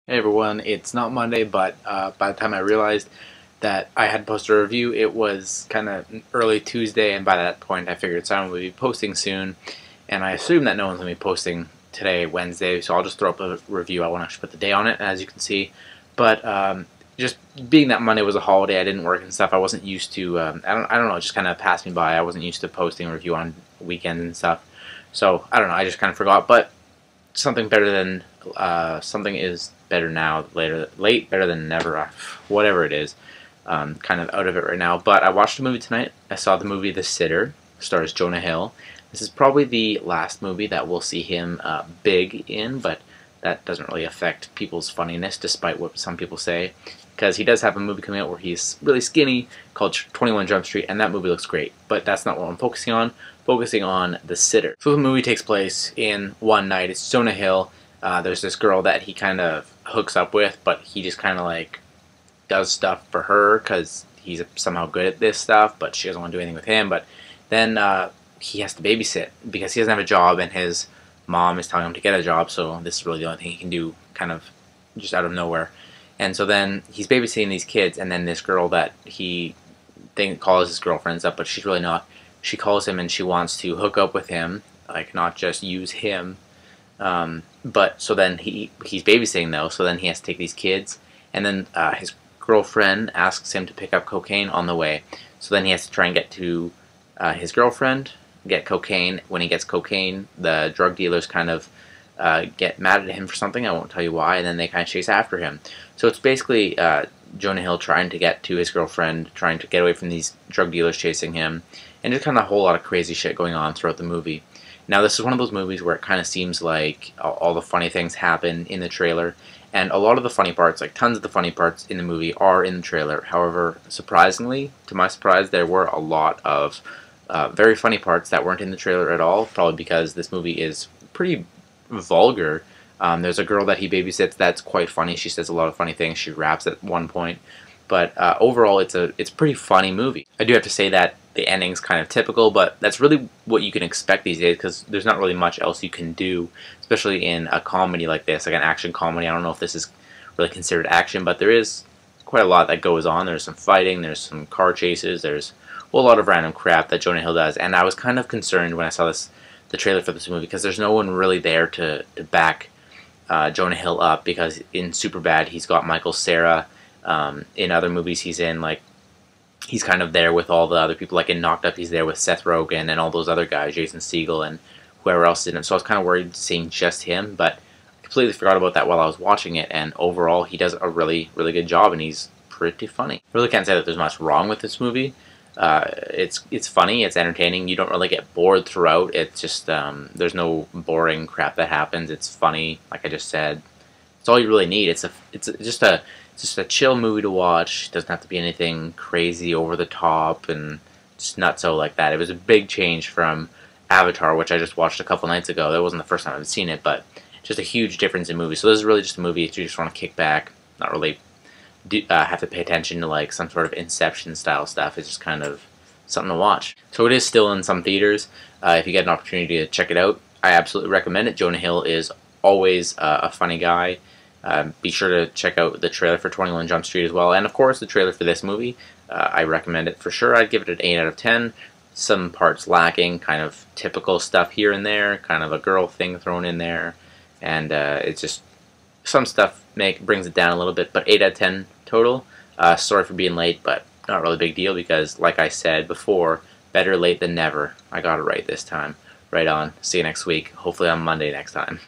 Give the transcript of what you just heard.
Hey everyone, it's not Monday, but by the time I realized that I had posted a review, it was kind of early Tuesday, and by that point I figured someone would be posting soon, and I assume that no one's going to be posting today, Wednesday, so I'll just throw up a review. I won't actually put the day on it, as you can see, but just being that Monday was a holiday, I didn't work and stuff, I wasn't used to, I don't know, it just kind of passed me by. I wasn't used to posting a review on weekends and stuff, so I don't know, I just kind of forgot, but something better than something is better now, late better than never, whatever it is. Kind of out of it right now, but I watched a movie tonight. I saw the movie The Sitter, stars Jonah Hill. This is probably the last movie that we'll see him big in, but that doesn't really affect people's funniness, despite what some people say, because he does have a movie coming out where he's really skinny called 21 Jump Street, and that movie looks great, but that's not what I'm focusing on. Focusing on The Sitter. So the movie takes place in one night. It's Jonah Hill. There's this girl that he kind of hooks up with, but he just kind of like does stuff for her because he's somehow good at this stuff, but she doesn't want to do anything with him. But then he has to babysit because he doesn't have a job, and his mom is telling him to get a job, so this is really the only thing he can do, kind of just out of nowhere. And so then he's babysitting these kids, and then this girl that he calls his girlfriend and stuff, but she's really not. She calls him and she wants to hook up with him, like not just use him. But so then he's babysitting though, so then he has to take these kids, and then his girlfriend asks him to pick up cocaine on the way. So then he has to try and get to his girlfriend, get cocaine. When he gets cocaine, the drug dealers kind of get mad at him for something. I won't tell you why, and then they kind of chase after him. So it's basically Jonah Hill trying to get to his girlfriend, trying to get away from these drug dealers chasing him, and just kind of a whole lot of crazy shit going on throughout the movie. Now, this is one of those movies where it kind of seems like all the funny things happen in the trailer, and a lot of the funny parts, like tons of the funny parts in the movie, are in the trailer. However, surprisingly, to my surprise, there were a lot of very funny parts that weren't in the trailer at all, probably because this movie is pretty vulgar. There's a girl that he babysits that's quite funny. She says a lot of funny things. She raps at one point. But overall, it's a pretty funny movie. I do have to say that the ending's kind of typical, but that's really what you can expect these days because there's not really much else you can do, especially in a comedy like this, like an action comedy. I don't know if this is really considered action, but there is quite a lot that goes on. There's some fighting, there's some car chases, there's a whole lot of random crap that Jonah Hill does, and I was kind of concerned when I saw the trailer for this movie because there's no one really there to back Jonah Hill up, because in Superbad he's got Michael Cera. In other movies he's in, like, he's kind of there with all the other people, like in Knocked Up he's there with Seth Rogen and all those other guys, Jason Segel and whoever else did him. So I was kind of worried seeing just him, but I completely forgot about that while I was watching it, and overall he does a really, really good job, and he's pretty funny. I really can't say that there's much wrong with this movie. It's funny, it's entertaining, you don't really get bored throughout. It's just, there's no boring crap that happens. It's funny, like I just said. It's all you really need. It's just a chill movie to watch. It doesn't have to be anything crazy over the top and just nutso like that. It was a big change from Avatar, which I just watched a couple nights ago. That wasn't the first time I've seen it, but just a huge difference in movies. So this is really just a movie if you just want to kick back, not really have to pay attention to like some sort of Inception style stuff. It's just kind of something to watch. So it is still in some theaters. If you get an opportunity to check it out, I absolutely recommend it. Jonah Hill is always a funny guy. Be sure to check out the trailer for 21 Jump Street as well, and of course the trailer for this movie. I recommend it for sure. I'd give it an 8 out of 10. Some parts lacking, kind of typical stuff here and there, kind of a girl thing thrown in there, and it's just some stuff brings it down a little bit, but 8 out of 10 total. Sorry for being late, but not really a big deal because, like I said before, better late than never. I got it right this time. Right on. See you next week. Hopefully on Monday next time.